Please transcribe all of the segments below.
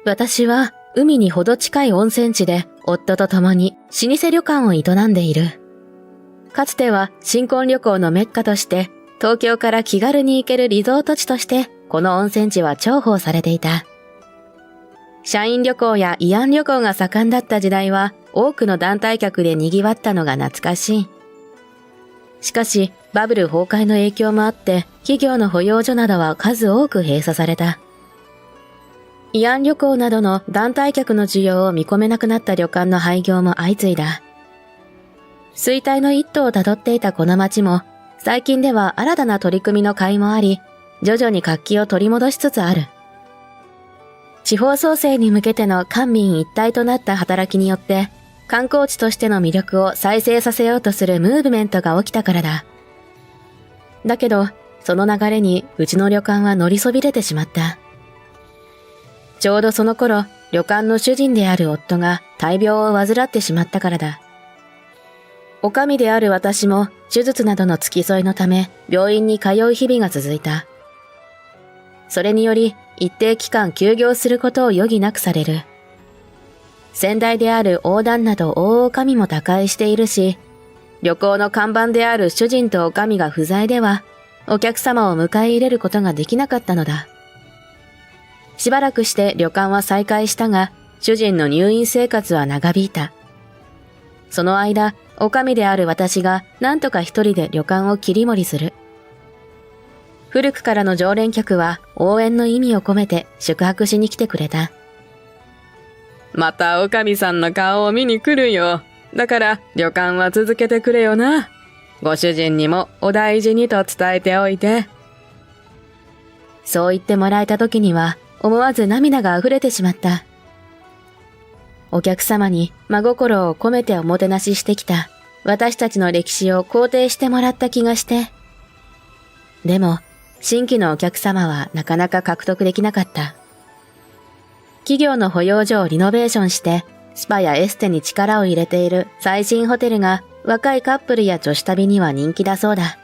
私は海にほど近い温泉地で夫と共に老舗旅館を営んでいる。かつては新婚旅行のメッカとして東京から気軽に行けるリゾート地としてこの温泉地は重宝されていた。社員旅行や慰安旅行が盛んだった時代は多くの団体客で賑わったのが懐かしい。しかしバブル崩壊の影響もあって企業の保養所などは数多く閉鎖された。慰安旅行などの団体客の需要を見込めなくなった旅館の廃業も相次いだ。衰退の一途をたどっていたこの町も、最近では新たな取り組みの甲斐もあり、徐々に活気を取り戻しつつある。地方創生に向けての官民一体となった働きによって、観光地としての魅力を再生させようとするムーブメントが起きたからだ。だけど、その流れにうちの旅館は乗りそびれてしまった。ちょうどその頃、旅館の主人である夫が大病を患ってしまったからだ。おかみである私も手術などの付き添いのため病院に通う日々が続いた。それにより一定期間休業することを余儀なくされる。先代である大旦那と大おかみも他界しているし、旅行の看板である主人とおかみが不在では、お客様を迎え入れることができなかったのだ。しばらくして旅館は再開したが、主人の入院生活は長引いた。その間、おかみである私が何とか一人で旅館を切り盛りする。古くからの常連客は応援の意味を込めて宿泊しに来てくれた。またおかみさんの顔を見に来るよ。だから旅館は続けてくれよな。ご主人にもお大事にと伝えておいて。そう言ってもらえた時には思わず涙が溢れてしまった。お客様に真心を込めておもてなししてきた私たちの歴史を肯定してもらった気がして。でも、新規のお客様はなかなか獲得できなかった。企業の保養所をリノベーションして、スパやエステに力を入れている最新ホテルが若いカップルや女子旅には人気だそうだ。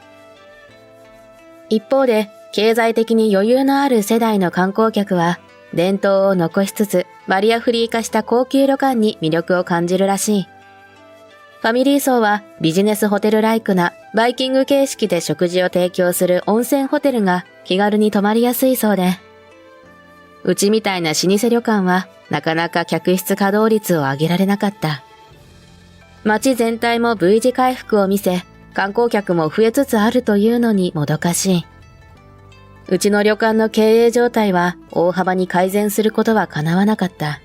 一方で、経済的に余裕のある世代の観光客は、伝統を残しつつバリアフリー化した高級旅館に魅力を感じるらしい。ファミリー層はビジネスホテルライクなバイキング形式で食事を提供する温泉ホテルが気軽に泊まりやすいそうで、うちみたいな老舗旅館はなかなか客室稼働率を上げられなかった。街全体も V 字回復を見せ、観光客も増えつつあるというのにもどかしい。うちの旅館の経営状態は大幅に改善することは叶わなかった。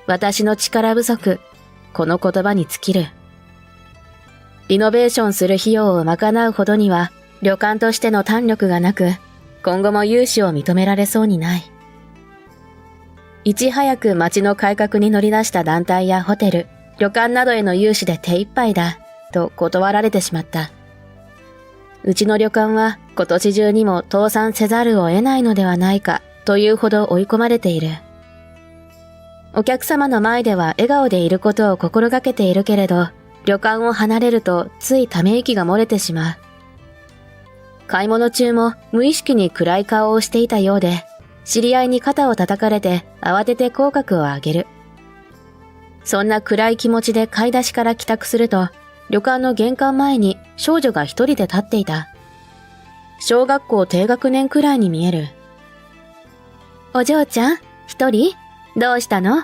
私の力不足、この言葉に尽きる。リノベーションする費用を賄うほどには旅館としての胆力がなく、今後も融資を認められそうにない。いち早く街の改革に乗り出した団体やホテル、旅館などへの融資で手一杯だ、と断られてしまった。うちの旅館は今年中にも倒産せざるを得ないのではないかというほど追い込まれている。お客様の前では笑顔でいることを心がけているけれど、旅館を離れるとついため息が漏れてしまう。買い物中も無意識に暗い顔をしていたようで、知り合いに肩を叩かれて慌てて口角を上げる。そんな暗い気持ちで買い出しから帰宅すると、旅館の玄関前に少女が一人で立っていた。小学校低学年くらいに見える。お嬢ちゃん、一人？どうしたの？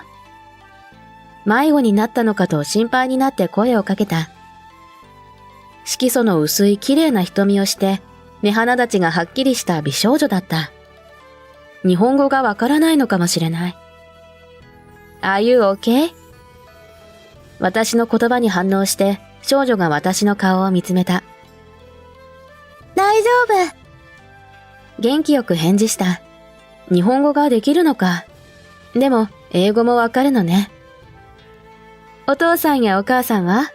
迷子になったのかと心配になって声をかけた。色素の薄い綺麗な瞳をして、目鼻立ちがはっきりした美少女だった。日本語がわからないのかもしれない。Are you okay？ 私の言葉に反応して、少女が私の顔を見つめた。大丈夫。元気よく返事した。日本語ができるのか。でも、英語もわかるのね。お父さんやお母さんは？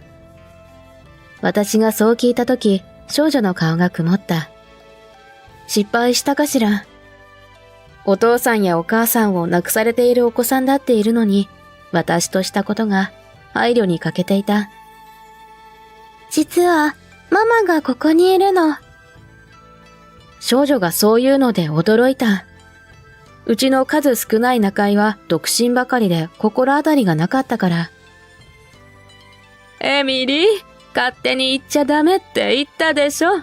私がそう聞いたとき、少女の顔が曇った。失敗したかしら。お父さんやお母さんを亡くされているお子さんだっているのに、私としたことが配慮に欠けていた。実は、ママがここにいるの。少女がそう言うので驚いた。うちの数少ない仲居は独身ばかりで心当たりがなかったから。エミリー、勝手に行っちゃダメって言ったでしょ。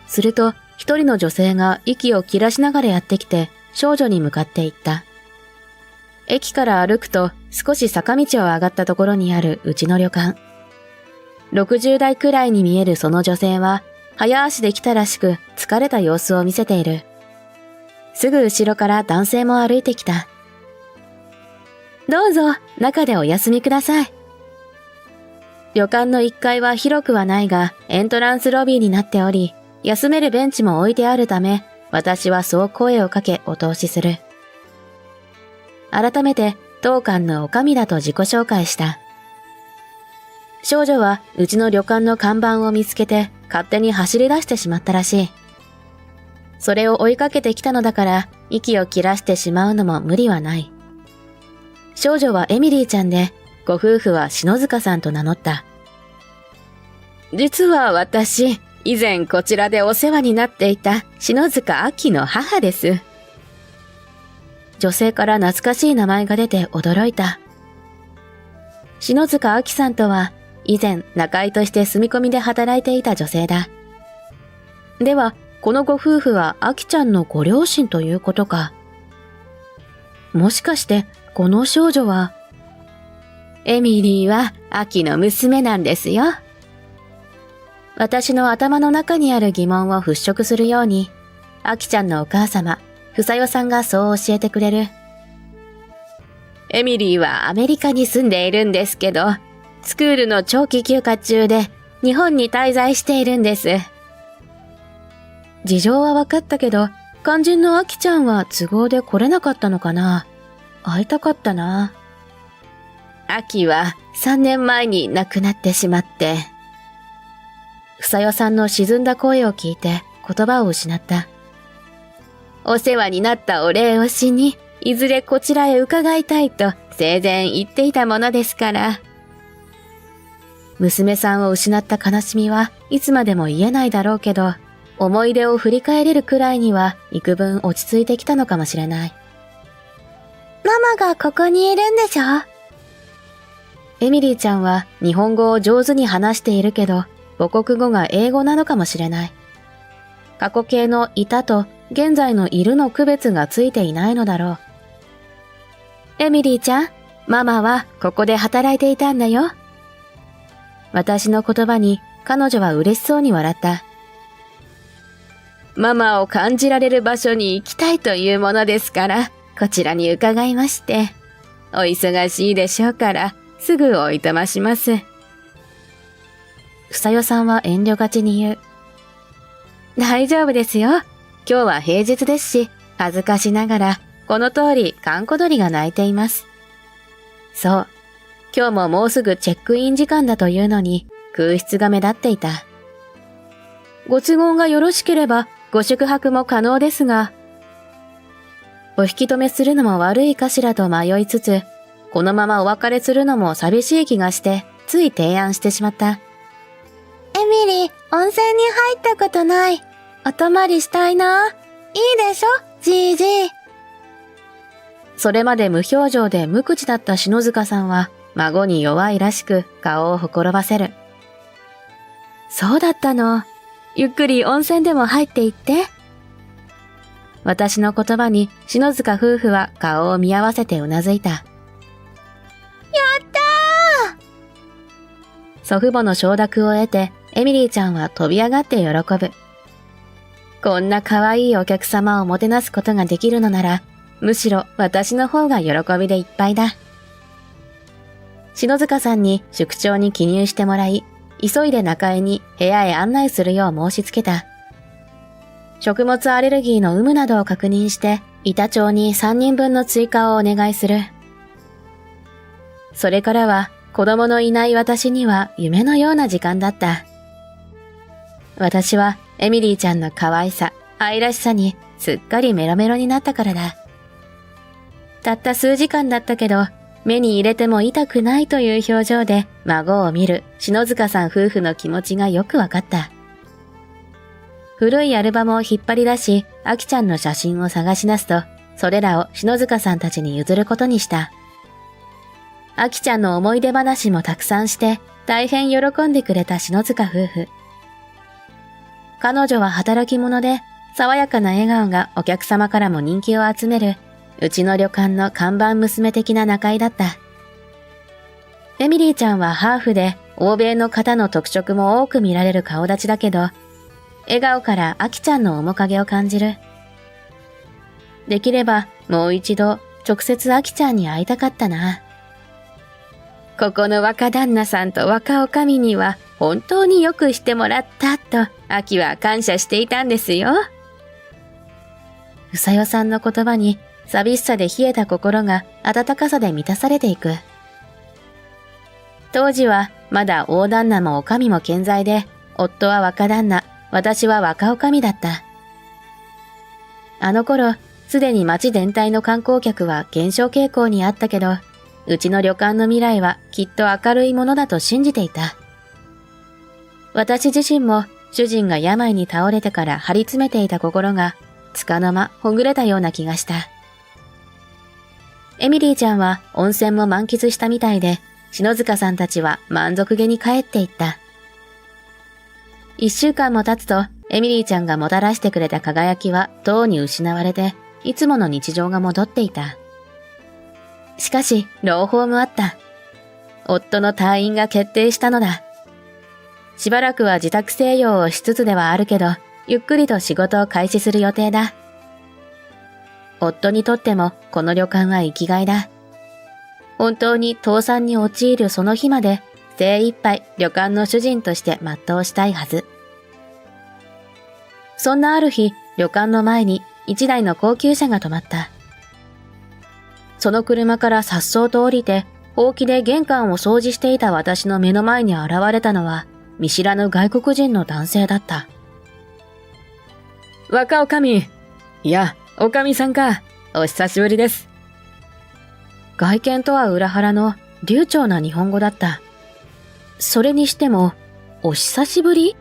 すると、一人の女性が息を切らしながらやってきて、少女に向かって行った。駅から歩くと少し坂道を上がったところにあるうちの旅館。60代くらいに見えるその女性は、早足で来たらしく疲れた様子を見せている。すぐ後ろから男性も歩いてきた。どうぞ、中でお休みください。旅館の1階は広くはないが、エントランスロビーになっており、休めるベンチも置いてあるため、私はそう声をかけお通しする。改めて、当館の女将だと自己紹介した。少女はうちの旅館の看板を見つけて勝手に走り出してしまったらしい。それを追いかけてきたのだから息を切らしてしまうのも無理はない。少女はエミリーちゃんで、ご夫婦は篠塚さんと名乗った。実は私、以前こちらでお世話になっていた篠塚亜希の母です。女性から懐かしい名前が出て驚いた。篠塚亜希さんとは、以前仲居として住み込みで働いていた女性だ。では、このご夫婦は亜希ちゃんのご両親ということか。もしかして、この少女は、エミリーは亜希の娘なんですよ。私の頭の中にある疑問を払拭するように、亜希ちゃんのお母様、ふさよさんがそう教えてくれる。エミリーはアメリカに住んでいるんですけど、スクールの長期休暇中で日本に滞在しているんです。事情は分かったけど、肝心の亜希ちゃんは都合で来れなかったのかな。会いたかったな。亜希は3年前に亡くなってしまって。ふさよさんの沈んだ声を聞いて言葉を失った。お世話になったお礼をしに、いずれこちらへ伺いたいと生前言っていたものですから。娘さんを失った悲しみはいつまでも言えないだろうけど、思い出を振り返れるくらいには幾分落ち着いてきたのかもしれない。ママがここにいるんでしょ？エミリーちゃんは日本語を上手に話しているけど、母国語が英語なのかもしれない。過去形のいたと現在のいるの区別がついていないのだろう。エミリーちゃん、ママはここで働いていたんだよ。私の言葉に彼女は嬉しそうに笑った。ママを感じられる場所に行きたいというものですから、こちらに伺いまして。お忙しいでしょうから、すぐおいとまします。ふさよさんは遠慮がちに言う。大丈夫ですよ。今日は平日ですし、恥ずかしながら、この通り、閑古鳥が鳴いています。そう。今日ももうすぐチェックイン時間だというのに、空室が目立っていた。ご都合がよろしければ、ご宿泊も可能ですが、お引き止めするのも悪いかしらと迷いつつ、このままお別れするのも寂しい気がして、つい提案してしまった。エミリー、温泉に入ったことない。お泊まりしたいな。いいでしょ、じいじい。それまで無表情で無口だった篠塚さんは、孫に弱いらしく顔をほころばせる。そうだったの。ゆっくり温泉でも入っていって。私の言葉に篠塚夫婦は顔を見合わせてうなずいた。やったー！祖父母の承諾を得て、エミリーちゃんは飛び上がって喜ぶ。こんな可愛いお客様をもてなすことができるのなら、むしろ私の方が喜びでいっぱいだ。篠塚さんに宿帳に記入してもらい、急いで中江に部屋へ案内するよう申し付けた。食物アレルギーの有無などを確認して、板帳に3人分の追加をお願いする。それからは子供のいない私には夢のような時間だった。私はエミリーちゃんの可愛さ、愛らしさにすっかりメロメロになったからだ。たった数時間だったけど、目に入れても痛くないという表情で孫を見る篠塚さん夫婦の気持ちがよくわかった。古いアルバムを引っ張り出し、あきちゃんの写真を探し出すと、それらを篠塚さんたちに譲ることにした。あきちゃんの思い出話もたくさんして、大変喜んでくれた篠塚夫婦。彼女は働き者で、爽やかな笑顔がお客様からも人気を集める、うちの旅館の看板娘的な仲居だった。エミリーちゃんはハーフで、欧米の方の特色も多く見られる顔立ちだけど、笑顔からあきちゃんの面影を感じる。できればもう一度直接あきちゃんに会いたかったな。ここの若旦那さんと若女将には本当によくしてもらったと、あきは感謝していたんですよ。うさよさんの言葉に寂しさで冷えた心が温かさで満たされていく。当時はまだ大旦那も女将も健在で、夫は若旦那、私は若女将だった。あの頃、すでに町全体の観光客は減少傾向にあったけど、うちの旅館の未来はきっと明るいものだと信じていた。私自身も主人が病に倒れてから張り詰めていた心が、束の間ほぐれたような気がした。エミリーちゃんは温泉も満喫したみたいで、篠塚さんたちは満足げに帰っていった。1週間も経つと、エミリーちゃんがもたらしてくれた輝きはとうに失われて、いつもの日常が戻っていた。しかし、朗報もあった。夫の退院が決定したのだ。しばらくは自宅静養をしつつではあるけど、ゆっくりと仕事を開始する予定だ。夫にとってもこの旅館は生きがいだ。本当に倒産に陥るその日まで精一杯旅館の主人として全うしたいはず。そんなある日、旅館の前に一台の高級車が止まった。その車から颯爽と降りて、ほうきで玄関を掃除していた私の目の前に現れたのは、見知らぬ外国人の男性だった。若女将。いや、女将さんか。お久しぶりです。外見とは裏腹の流暢な日本語だった。それにしても、お久しぶり？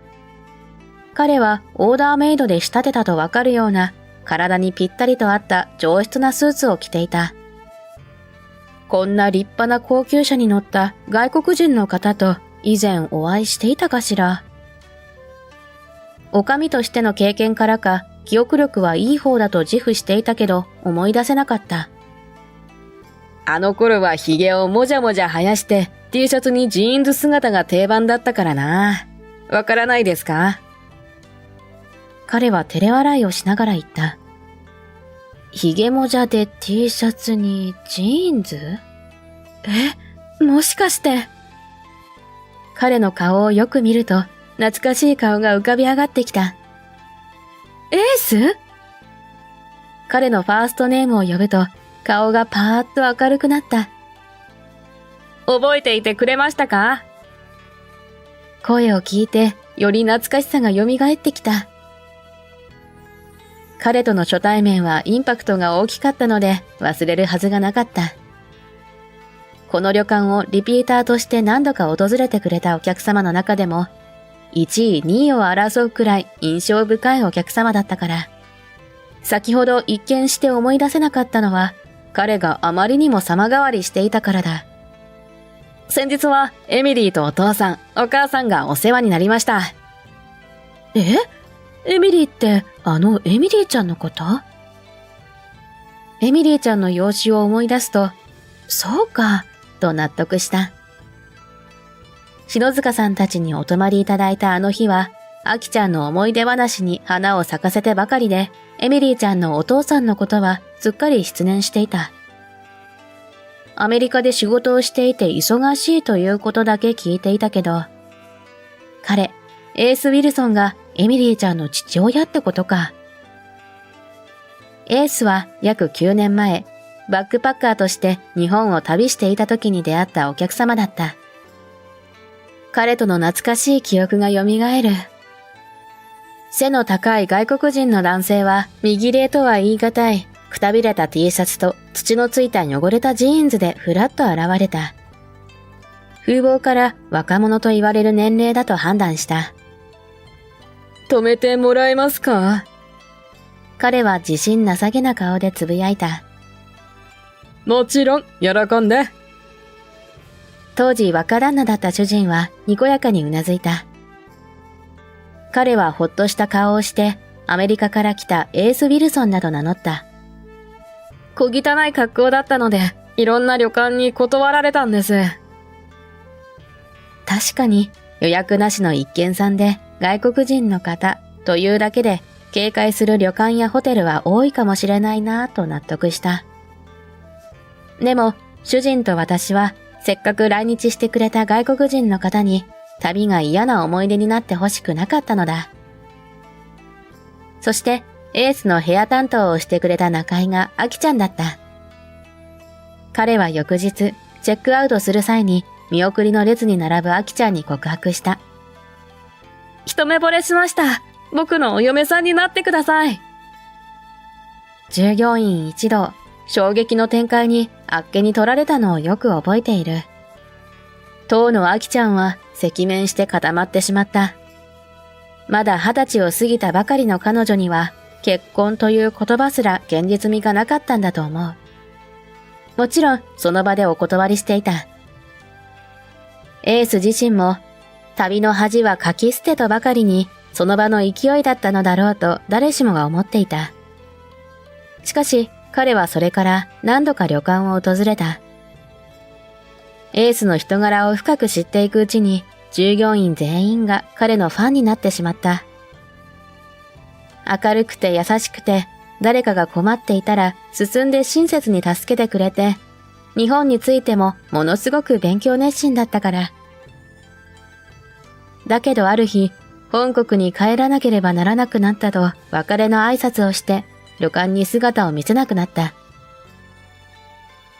彼はオーダーメイドで仕立てたとわかるような体にぴったりと合った上質なスーツを着ていた。こんな立派な高級車に乗った外国人の方と以前お会いしていたかしら。女将としての経験からか記憶力はいい方だと自負していたけど思い出せなかった。あの頃は髭をもじゃもじゃ生やして T シャツにジーンズ姿が定番だったからな。わからないですか？彼は照れ笑いをしながら言った。髭もじゃで T シャツにジーンズ？もしかして。彼の顔をよく見ると懐かしい顔が浮かび上がってきた。エース？彼のファーストネームを呼ぶと顔がパーッと明るくなった。覚えていてくれましたか？声を聞いてより懐かしさが蘇ってきた。彼との初対面はインパクトが大きかったので忘れるはずがなかった。この旅館をリピーターとして何度か訪れてくれたお客様の中でも1位2位を争うくらい印象深いお客様だったから。先ほど一見して思い出せなかったのは彼があまりにも様変わりしていたからだ。先日はエミリーとお父さん、お母さんがお世話になりました。エミリーってあのエミリーちゃんのこと？エミリーちゃんの容姿を思い出すと、そうか、と納得した。篠塚さんたちにお泊まりいただいたあの日は、あきちゃんの思い出話に花を咲かせてばかりで、エミリーちゃんのお父さんのことはすっかり失念していた。アメリカで仕事をしていて忙しいということだけ聞いていたけど、彼、エース・ウィルソンがエミリーちゃんの父親ってことか。エースは約9年前、バックパッカーとして日本を旅していた時に出会ったお客様だった。彼との懐かしい記憶が蘇る。背の高い外国人の男性は右霊とは言い難い、くたびれた T シャツと土のついた汚れたジーンズでふらっと現れた。風貌から若者と言われる年齢だと判断した。止めてもらえますか？彼は自信なさげな顔でつぶやいた。もちろん、喜んで。当時若旦那だった主人はにこやかにうなずいた。彼はほっとした顔をしてアメリカから来たエース・ウィルソンなど名乗った。小汚い格好だったので、いろんな旅館に断られたんです。確かに予約なしの一見さんで外国人の方というだけで警戒する旅館やホテルは多いかもしれないなぁと納得した。でも主人と私はせっかく来日してくれた外国人の方に旅が嫌な思い出になってほしくなかったのだ。そしてエースの部屋担当をしてくれた仲居がアキちゃんだった。彼は翌日チェックアウトする際に見送りの列に並ぶアキちゃんに告白した。一目惚れしました。僕のお嫁さんになってください。従業員一同、衝撃の展開にあっけに取られたのをよく覚えている。当のアキちゃんは赤面して固まってしまった。まだ20歳を過ぎたばかりの彼女には結婚という言葉すら現実味がなかったんだと思う。もちろんその場でお断りしていた。エース自身も旅の恥はかき捨てとばかりにその場の勢いだったのだろうと誰しもが思っていた。しかし彼はそれから何度か旅館を訪れた。エースの人柄を深く知っていくうちに従業員全員が彼のファンになってしまった。明るくて優しくて誰かが困っていたら進んで親切に助けてくれて、日本についてもものすごく勉強熱心だったから。だけどある日、本国に帰らなければならなくなったと別れの挨拶をして旅館に姿を見せなくなった。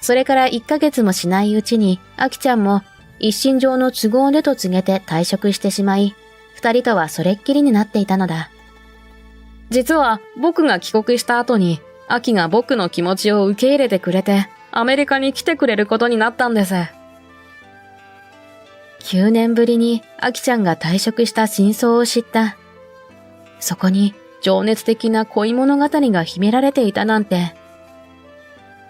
それから1ヶ月もしないうちにアキちゃんも一身上の都合でと告げて退職してしまい、二人とはそれっきりになっていたのだ。実は僕が帰国した後にアキが僕の気持ちを受け入れてくれてアメリカに来てくれることになったんです。9年ぶりにアキちゃんが退職した真相を知った。そこに情熱的な恋物語が秘められていたなんて。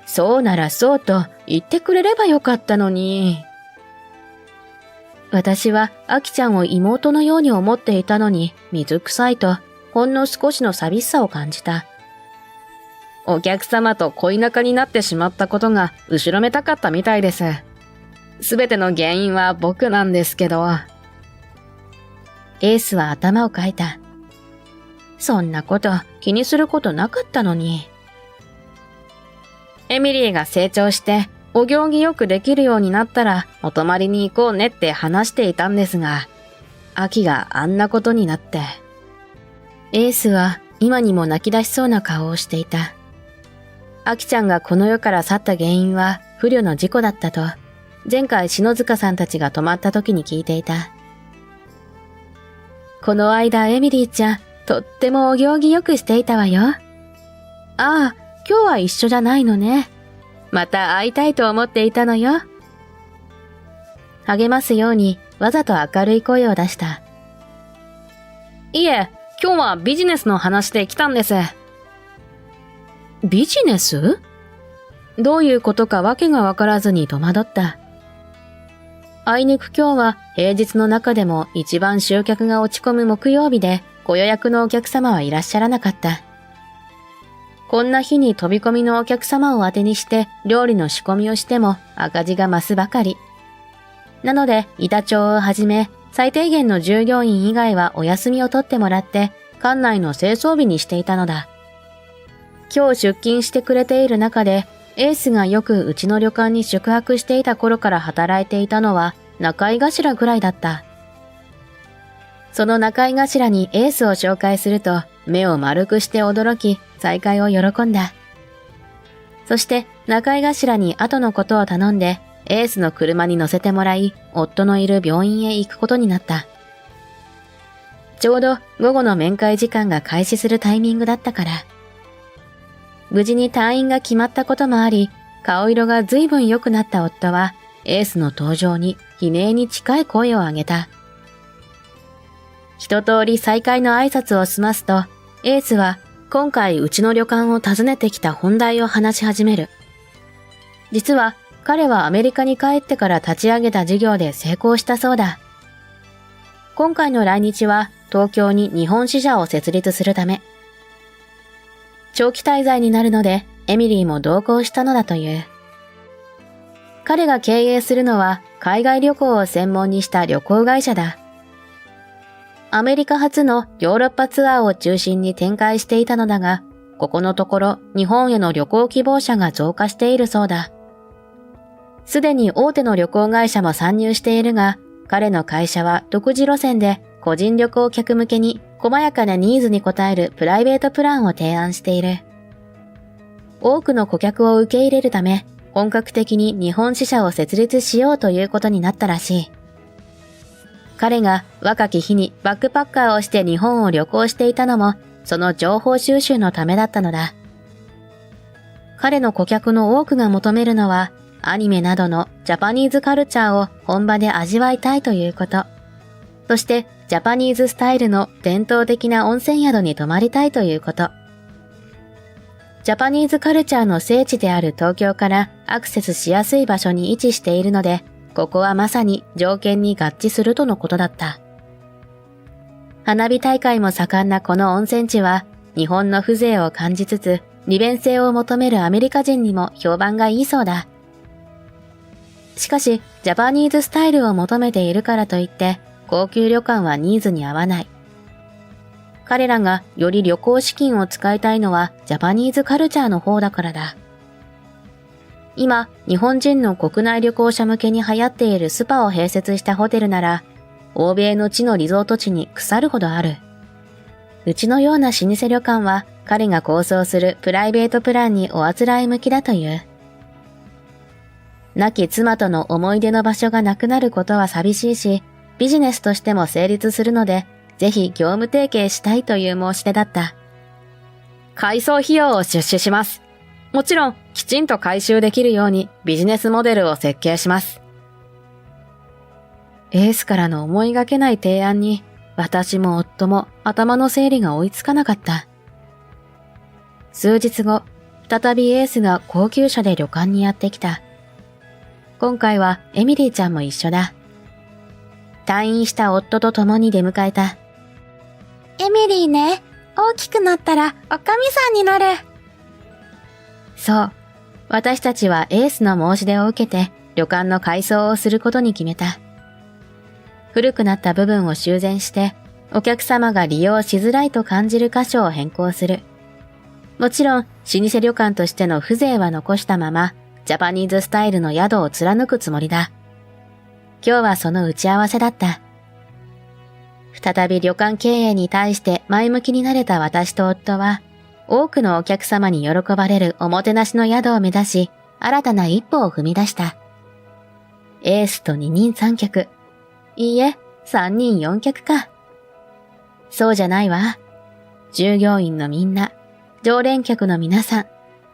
そうならそうと言ってくれればよかったのに。私はアキちゃんを妹のように思っていたのに水臭いとほんの少しの寂しさを感じた。お客様と恋仲になってしまったことが後ろめたかったみたいです。すべての原因は僕なんですけど。エースは頭をかいた。そんなこと気にすることなかったのに。エミリーが成長してお行儀よくできるようになったらお泊まりに行こうねって話していたんですが、アキがあんなことになって。エースは今にも泣き出しそうな顔をしていた。アキちゃんがこの世から去った原因は不慮の事故だったと、前回篠塚さんたちが泊まった時に聞いていた。この間エミリーちゃん、とってもお行儀よくしていたわよ。ああ、今日は一緒じゃないのね。また会いたいと思っていたのよ。励ますようにわざと明るい声を出した。いえ、今日はビジネスの話で来たんです。ビジネス？どういうことかわけがわからずに戸惑った。あいにく今日は平日の中でも一番集客が落ち込む木曜日でご予約のお客様はいらっしゃらなかった。こんな日に飛び込みのお客様を当てにして料理の仕込みをしても赤字が増すばかり。なので板長をはじめ最低限の従業員以外はお休みを取ってもらって館内の清掃日にしていたのだ。今日出勤してくれている中でエースがよくうちの旅館に宿泊していた頃から働いていたのは仲居頭ぐらいだった。その仲居頭にエースを紹介すると目を丸くして驚き再会を喜んだ。そして仲居頭に後のことを頼んでエースの車に乗せてもらい夫のいる病院へ行くことになった。ちょうど午後の面会時間が開始するタイミングだったから。無事に退院が決まったこともあり、顔色が随分良くなった夫は、エースの登場に悲鳴に近い声を上げた。一通り再会の挨拶を済ますと、エースは今回うちの旅館を訪ねてきた本題を話し始める。実は彼はアメリカに帰ってから立ち上げた事業で成功したそうだ。今回の来日は東京に日本支社を設立するため。長期滞在になるのでエミリーも同行したのだという。彼が経営するのは海外旅行を専門にした旅行会社だ。アメリカ発のヨーロッパツアーを中心に展開していたのだが、ここのところ日本への旅行希望者が増加しているそうだ。すでに大手の旅行会社も参入しているが、彼の会社は独自路線で個人旅行客向けに細やかなニーズに応えるプライベートプランを提案している。多くの顧客を受け入れるため、本格的に日本支社を設立しようということになったらしい。彼が若き日にバックパッカーをして日本を旅行していたのも、その情報収集のためだったのだ。彼の顧客の多くが求めるのは、アニメなどのジャパニーズカルチャーを本場で味わいたいということ。そして、ジャパニーズスタイルの伝統的な温泉宿に泊まりたいということ。ジャパニーズカルチャーの聖地である東京からアクセスしやすい場所に位置しているので、ここはまさに条件に合致するとのことだった。花火大会も盛んなこの温泉地は、日本の風情を感じつつ、利便性を求めるアメリカ人にも評判がいいそうだ。しかし、ジャパニーズスタイルを求めているからといって、高級旅館はニーズに合わない。彼らがより旅行資金を使いたいのはジャパニーズカルチャーの方だからだ。今、日本人の国内旅行者向けに流行っているスパを併設したホテルなら、欧米の地のリゾート地に腐るほどある。うちのような老舗旅館は彼が構想するプライベートプランにおあつらい向きだという。亡き妻との思い出の場所がなくなることは寂しいし、ビジネスとしても成立するので、ぜひ業務提携したいという申し出だった。改装費用を出資します。もちろん、きちんと回収できるようにビジネスモデルを設計します。エースからの思いがけない提案に、私も夫も頭の整理が追いつかなかった。数日後、再びエースが高級車で旅館にやってきた。今回はエミリーちゃんも一緒だ。退院した夫と共に出迎えた。エミリーね、大きくなったらおかみさんになる。そう。私たちはエースの申し出を受けて旅館の改装をすることに決めた。古くなった部分を修繕してお客様が利用しづらいと感じる箇所を変更する。もちろん老舗旅館としての風情は残したままジャパニーズスタイルの宿を貫くつもりだ。今日はその打ち合わせだった。再び旅館経営に対して前向きになれた私と夫は、多くのお客様に喜ばれるおもてなしの宿を目指し、新たな一歩を踏み出した。エースと二人三脚。いいえ、三人四脚か。そうじゃないわ。従業員のみんな、常連客の皆さん、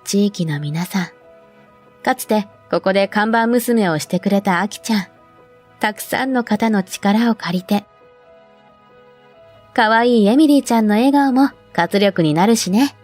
地域の皆さん。かつてここで看板娘をしてくれたアキちゃん。たくさんの方の力を借りて。かわいいエミリーちゃんの笑顔も活力になるしね。